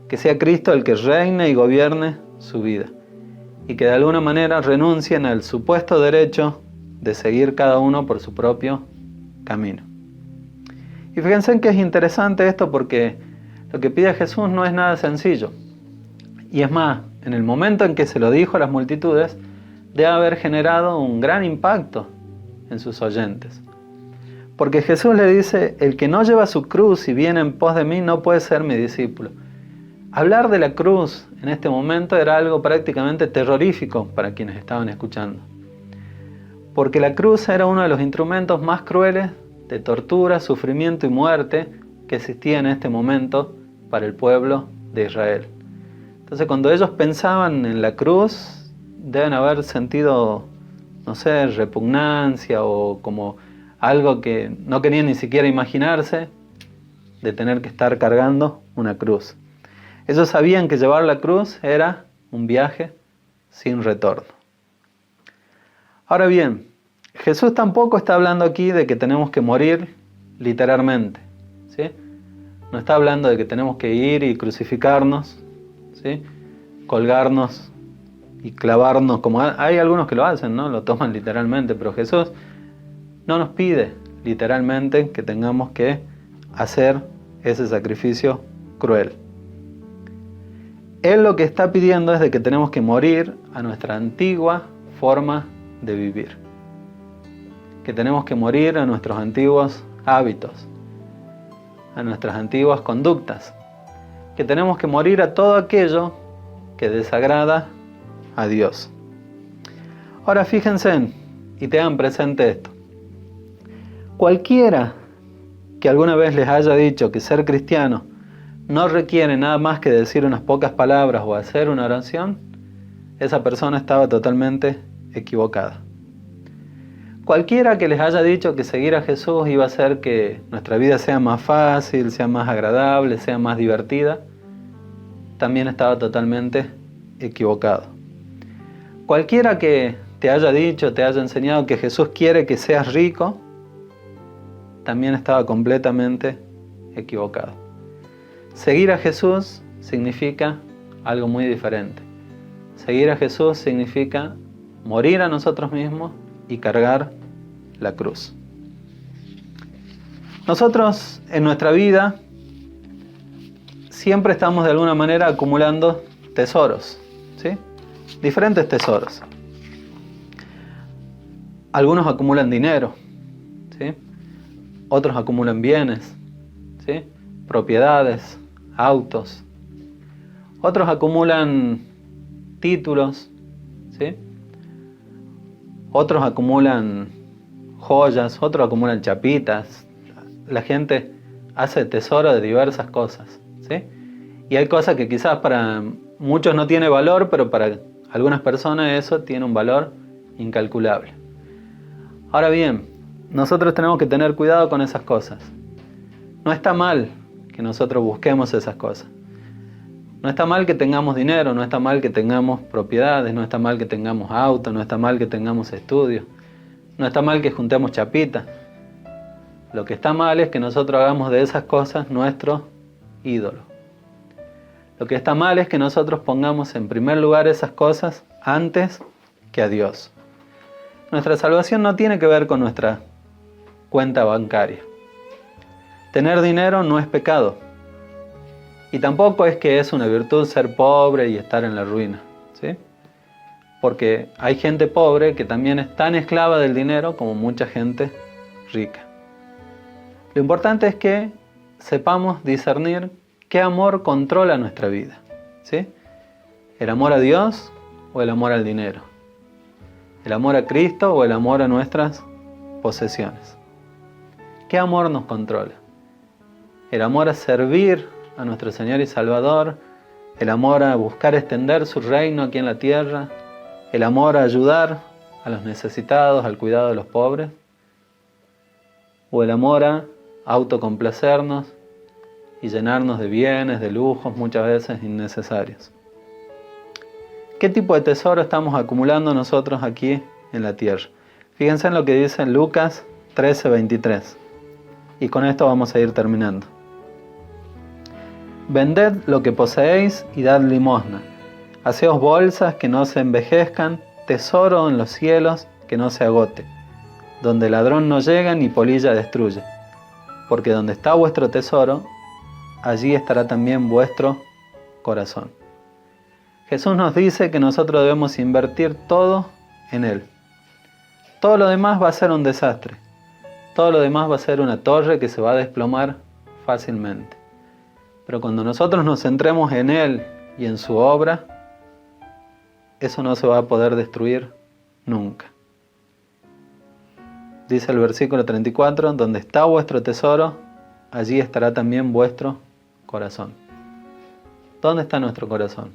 Que sea Cristo el que reine y gobierne su vida y que de alguna manera renuncien al supuesto derecho de seguir cada uno por su propio camino. Y fíjense que es interesante esto porque lo que pide Jesús no es nada sencillo. Y es más, en el momento en que se lo dijo a las multitudes, debe haber generado un gran impacto en sus oyentes. Porque Jesús le dice, el que no lleva su cruz y viene en pos de mí no puede ser mi discípulo. Hablar de la cruz en este momento era algo prácticamente terrorífico para quienes estaban escuchando. Porque la cruz era uno de los instrumentos más crueles de tortura, sufrimiento y muerte que existía en este momento para el pueblo de Israel. Entonces, cuando ellos pensaban en la cruz, deben haber sentido, no sé, repugnancia o como algo que no querían ni siquiera imaginarse de tener que estar cargando una cruz. Ellos sabían que llevar la cruz era un viaje sin retorno. Ahora bien, Jesús tampoco está hablando aquí de que tenemos que morir literalmente, ¿sí? No está hablando de que tenemos que ir y crucificarnos, ¿sí? Colgarnos y clavarnos, como hay algunos que lo hacen, ¿no? Lo toman literalmente, pero Jesús no nos pide literalmente que tengamos que hacer ese sacrificio cruel. Él lo que está pidiendo es de que tenemos que morir a nuestra antigua forma de vivir. Que tenemos que morir a nuestros antiguos hábitos, a nuestras antiguas conductas. Que tenemos que morir a todo aquello que desagrada a Dios. Ahora fíjense y tengan presente esto. Cualquiera que alguna vez les haya dicho que ser cristiano no requiere nada más que decir unas pocas palabras o hacer una oración, esa persona estaba totalmente equivocada. Cualquiera que les haya dicho que seguir a Jesús iba a hacer que nuestra vida sea más fácil, sea más agradable, sea más divertida, también estaba totalmente equivocado. Cualquiera que te haya dicho, te haya enseñado que Jesús quiere que seas rico, también estaba completamente equivocado. Seguir a Jesús significa algo muy diferente. Seguir a Jesús significa morir a nosotros mismos y cargar la cruz. Nosotros en nuestra vida siempre estamos de alguna manera acumulando tesoros, ¿sí? Diferentes tesoros. Algunos acumulan dinero, ¿sí? Otros acumulan bienes, ¿sí? Propiedades, autos. Otros acumulan títulos, ¿sí? Otros acumulan joyas, otros acumulan chapitas. La gente hace tesoro de diversas cosas, ¿sí? Y hay cosas que quizás para muchos no tiene valor, pero para algunas personas eso tiene un valor incalculable. Ahora bien, nosotros tenemos que tener cuidado con esas cosas. No está mal que nosotros busquemos esas cosas. No está mal que tengamos dinero, no está mal que tengamos propiedades, no está mal que tengamos autos, no está mal que tengamos estudios, no está mal que juntemos chapitas. Lo que está mal es que nosotros hagamos de esas cosas nuestro ídolo. Lo que está mal es que nosotros pongamos en primer lugar esas cosas antes que a Dios. Nuestra salvación no tiene que ver con nuestra cuenta bancaria. Tener dinero no es pecado. Y tampoco es que es una virtud ser pobre y estar en la ruina, ¿sí? Porque hay gente pobre que también es tan esclava del dinero como mucha gente rica. Lo importante es que sepamos discernir qué amor controla nuestra vida, ¿sí? ¿El amor a Dios o el amor al dinero? ¿El amor a Cristo o el amor a nuestras posesiones? ¿Qué amor nos controla? ¿El amor a servir a nuestro Señor y Salvador? ¿El amor a buscar extender su reino aquí en la tierra? ¿El amor a ayudar a los necesitados, al cuidado de los pobres? ¿O el amor a autocomplacernos y llenarnos de bienes, de lujos, muchas veces innecesarios? ¿Qué tipo de tesoro estamos acumulando nosotros aquí en la tierra? Fíjense en lo que dice en Lucas 13:23. Y con esto vamos a ir terminando. Vended lo que poseéis y dad limosna. Haceos bolsas que no se envejezcan, tesoro en los cielos que no se agote, donde ladrón no llega ni polilla destruye. Porque donde está vuestro tesoro, allí estará también vuestro corazón. Jesús nos dice que nosotros debemos invertir todo en Él. Todo lo demás va a ser un desastre. Todo lo demás va a ser una torre que se va a desplomar fácilmente. Pero cuando nosotros nos centremos en Él y en su obra, eso no se va a poder destruir nunca. Dice el versículo 34, donde está vuestro tesoro, allí estará también vuestro corazón. ¿Dónde está nuestro corazón?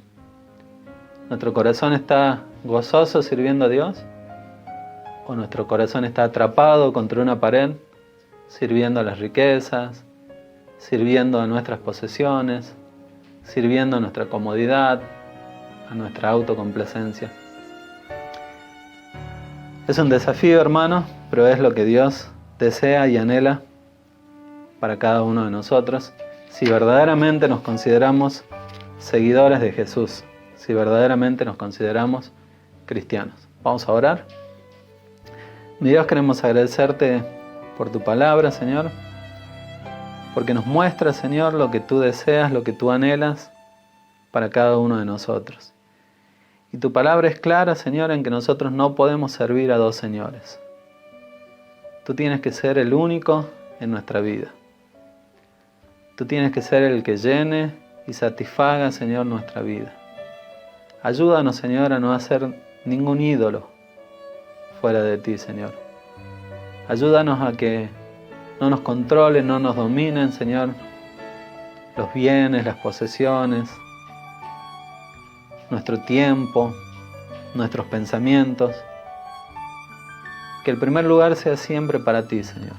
¿Nuestro corazón está gozoso sirviendo a Dios? ¿O nuestro corazón está atrapado contra una pared, sirviendo a las riquezas, sirviendo a nuestras posesiones, sirviendo a nuestra comodidad, a nuestra autocomplacencia? Es un desafío, hermanos, pero es lo que Dios desea y anhela para cada uno de nosotros, si verdaderamente nos consideramos seguidores de Jesús, si verdaderamente nos consideramos cristianos. Vamos a orar. Mi Dios, queremos agradecerte por tu palabra, Señor, porque nos muestra, Señor, lo que tú deseas, lo que tú anhelas para cada uno de nosotros. Y tu palabra es clara, Señor, en que nosotros no podemos servir a dos señores. Tú tienes que ser el único en nuestra vida. Tú tienes que ser el que llene y satisfaga, Señor, nuestra vida. Ayúdanos, Señor, a no hacer ningún ídolo fuera de ti, Señor. Ayúdanos a que no nos controlen, no nos dominen, Señor, los bienes, las posesiones, nuestro tiempo, nuestros pensamientos. Que el primer lugar sea siempre para ti, Señor.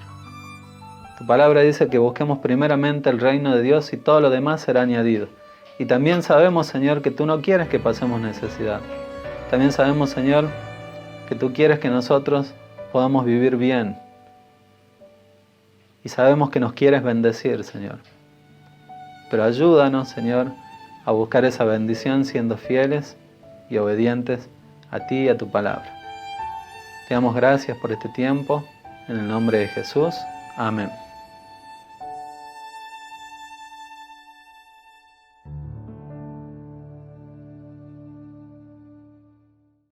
Tu palabra dice que busquemos primeramente el reino de Dios y todo lo demás será añadido. Y también sabemos, Señor, que tú no quieres que pasemos necesidad. También sabemos, Señor, que tú quieres que nosotros podamos vivir bien. Y sabemos que nos quieres bendecir, Señor. Pero ayúdanos, Señor, a buscar esa bendición siendo fieles y obedientes a ti y a tu palabra. Te damos gracias por este tiempo. En el nombre de Jesús. Amén.